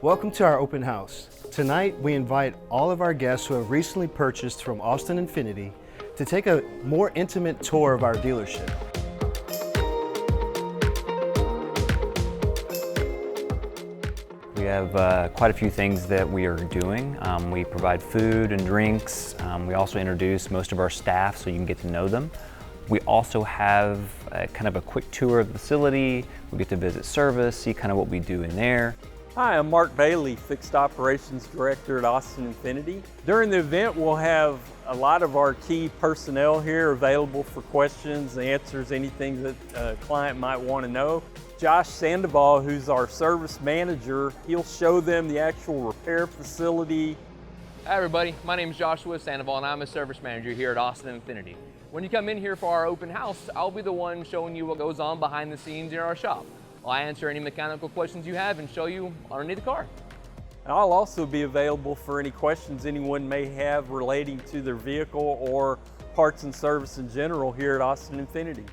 Welcome to our open house. Tonight, we invite all of our guests who have recently purchased from Austin Infiniti to take a more intimate tour of our dealership. We have quite a few things that we are doing. We provide food and drinks. We also introduce most of our staff so you can get to know them. We also have kind of a quick tour of the facility. We get to visit service, see kind of what we do in there. Hi, I'm Mark Bailey, Fixed Operations Director at Austin Infiniti. During the event, we'll have a lot of our key personnel here available for questions, answers, anything that a client might want to know. Josh Sandoval, who's our service manager, he'll show them the actual repair facility. Hi everybody, my name is Joshua Sandoval and I'm a service manager here at Austin Infiniti. When you come in here for our open house, I'll be the one showing you what goes on behind the scenes in our shop. I'll answer any mechanical questions you have and show you underneath the car. I'll also be available for any questions anyone may have relating to their vehicle or parts and service in general here at Austin Infiniti.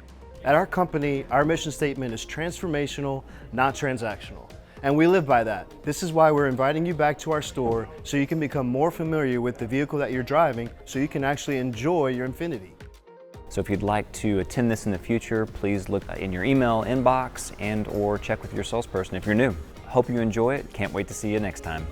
At our company, our mission statement is transformational, not transactional. And we live by that. This is why we're inviting you back to our store so you can become more familiar with the vehicle that you're driving so you can actually enjoy your Infiniti. So if you'd like to attend this in the future, please look in your email inbox and or check with your salesperson if you're new. Hope you enjoy it. Can't wait to see you next time.